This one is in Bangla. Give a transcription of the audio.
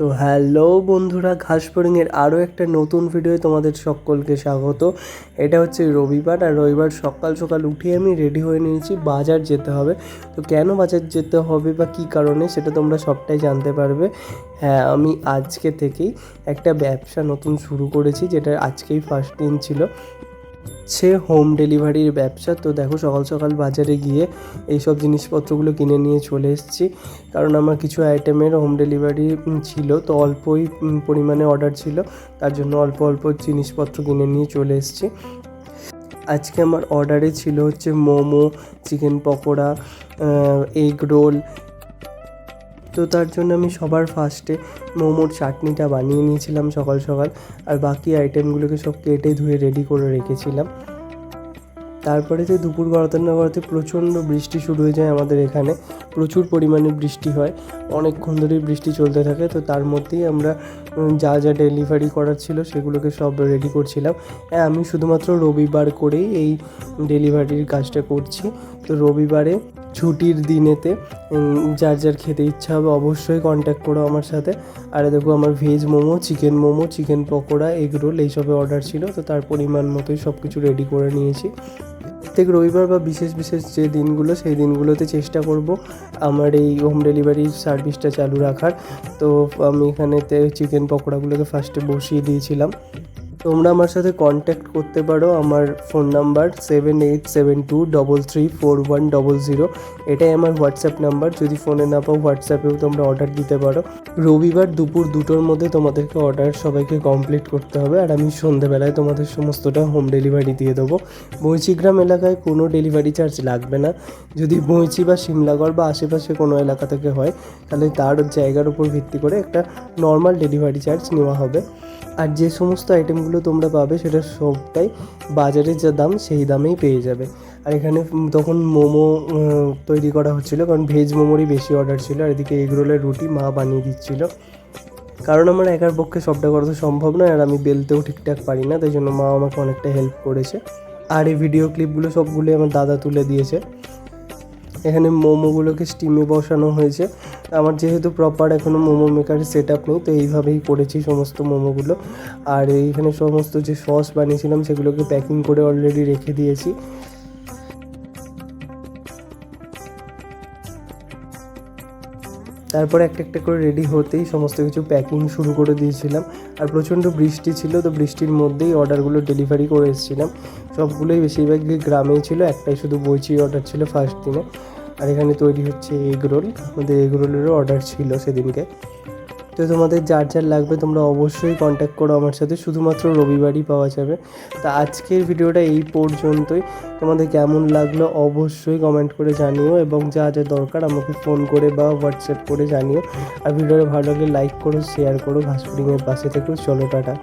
তো হ্যালো বন্ধুরা, ঘাসফড়িংয়ের আরও একটা নতুন ভিডিওয়ে তোমাদের সকলকে স্বাগত। এটা হচ্ছে রবিবার, আর রবিবার সকাল সকাল উঠে আমি রেডি হয়ে নিয়েছি, বাজার যেতে হবে। তো কেন বাজার যেতে হবে বা কী কারণে সেটা তোমরা সবটাই জানতে পারবে। হ্যাঁ, আমি আজকে থেকেই একটা ব্যবসা নতুন শুরু করেছি, যেটা আজকেই ফার্স্ট দিন ছিল। সে হোম ডেলিভারির ব্যবসা। তো দেখো, সকাল সকাল বাজারে গিয়ে এইসব জিনিসপত্রগুলো কিনে নিয়ে চলে এসেছি, কারণ আমার কিছু আইটেমের হোম ডেলিভারি ছিল। তো অল্পই পরিমাণে অর্ডার ছিল, তার জন্য অল্প অল্প জিনিসপত্র কিনে নিয়ে চলে এসেছি। আজকে আমার অর্ডারে ছিল হচ্ছে momo, chicken pakora, egg roll. তো তার জন্য আমি সবার ফার্স্টে মোমোর চাটনিটা বানিয়ে নিয়েছিলাম সকাল সকাল, আর বাকি আইটেমগুলোকে সব কেটে ধুয়ে রেডি করে রেখেছিলাম। তারপরে যে দুপুর গড়াতে না গড়াতে প্রচণ্ড বৃষ্টি শুরু হয়ে যায় আমাদের এখানে। প্রচুর পরিমাণে বৃষ্টি হয়, অনেকক্ষণ ধরেই বৃষ্টি চলতে থাকে। তো তার মধ্যেই আমরা যা যা ডেলিভারি করার ছিল সেগুলোকে সব রেডি করছিলাম। হ্যাঁ, আমি শুধুমাত্র রবিবার করেই এই ডেলিভারির কাজটা করছি। তো রবিবারে ছুটির দিনেতে যার যার খেতে ইচ্ছা হবে অবশ্যই কন্ট্যাক্ট করো আমার সাথে। আর দেখো, আমার veg momo, chicken pakora, egg roll এইসবের অর্ডার ছিল। তো তার পরিমাণ মতোই সব কিছু রেডি করে নিয়েছি। প্রত্যেক রবিবার বা বিশেষ যে দিনগুলো, সেই দিনগুলোতে চেষ্টা করব আমার এই হোম ডেলিভারি সার্ভিসটা চালু রাখার। তো আমি এখানেতে চিকেন পকোড়াগুলোকে ফার্স্টে বসিয়ে দিয়েছিলাম। তোমরা আমার সাথে কন্ট্যাক্ট করতে পারো। আমার ফোন নাম্বার 7872334100। এটাই আমার হোয়াটসঅ্যাপ নাম্বার। যদি ফোনে না পাও, হোয়াটসঅ্যাপেও তোমরা অর্ডার দিতে পারো। রবিবার দুপুর 2টোর মধ্যে তোমাদেরকে অর্ডার সবাইকে কমপ্লিট করতে হবে, আর আমি সন্ধ্যেবেলায় তোমাদের সমস্তটা হোম ডেলিভারি দিয়ে দেবো। বৈচিগ্রাম এলাকায় কোনো ডেলিভারি চার্জ লাগবে না। যদি বৈচি বা সিমলাগড় বা আশেপাশে কোনো এলাকা থেকে হয়, তাহলে তার জায়গার উপর ভিত্তি করে একটা নর্মাল ডেলিভারি চার্জ নেওয়া হবে। আর যে সমস্ত আইটেমগুলো তোমরা পাবে সেটা সবটাই বাজারে যা দাম সেই দামেই পেয়ে যাবে। আর এখানে তখন মোমো তৈরি করা হচ্ছিলো, কারণ ভেজ মোমোরই বেশি অর্ডার ছিল। আর এদিকে এগরোলের রুটি মা বানিয়ে দিচ্ছিলো, কারণ আমার একার পক্ষে সবটা করা তো সম্ভব নয়, আর আমি বেলতেও ঠিকঠাক পারি না, তাই জন্য মা আমাকে অনেকটা হেল্প করেছে। আর এই ভিডিও ক্লিপগুলো সবগুলোই আমার দাদা তুলে দিয়েছে। এখানে মোমোগুলোকে স্টিমে বসানো হয়েছে। আমার যেহেতু প্রপার এখনও মোমো মেকারের সেট আপ নেই, তো এইভাবেই করেছি সমস্ত মোমোগুলো। আর এইখানে সমস্ত যে সস বানিয়েছিলাম সেগুলোকে প্যাকিং করে অলরেডি রেখে দিয়েছি। তারপরে একটা একটা করে রেডি হতেই সমস্ত কিছু প্যাকিং শুরু করে দিয়েছিলাম। আর প্রচণ্ড বৃষ্টি ছিল, তো বৃষ্টির মধ্যেই অর্ডারগুলো ডেলিভারি করে এসেছিলাম। সবগুলোই বেশিরভাগই গ্রামেই ছিল, একটাই শুধু বইচি অর্ডার ছিল ফার্স্ট দিনে। আর এখানে তৈরি হচ্ছে এগ রোল। আমাদের এগ রোলেরও অর্ডার ছিল সেদিনকে। তো তোমাদের যার যার লাগবে তোমরা অবশ্যই কন্ট্যাক্ট করো আমার সাথে, শুধুমাত্র রবিবারই পাওয়া যাবে। তা আজকের ভিডিওটা এই পর্যন্তই। তোমাদের কেমন লাগলো অবশ্যই কমেন্ট করে জানিও, এবং যা যা দরকার আমাকে ফোন করে বা হোয়াটসঅ্যাপ করে জানিও। আর ভিডিওটা ভালো লাগলে লাইক করো, শেয়ার করো, ঘাসফড়িংয়ের পাশে থেকো। চলো, টাটা।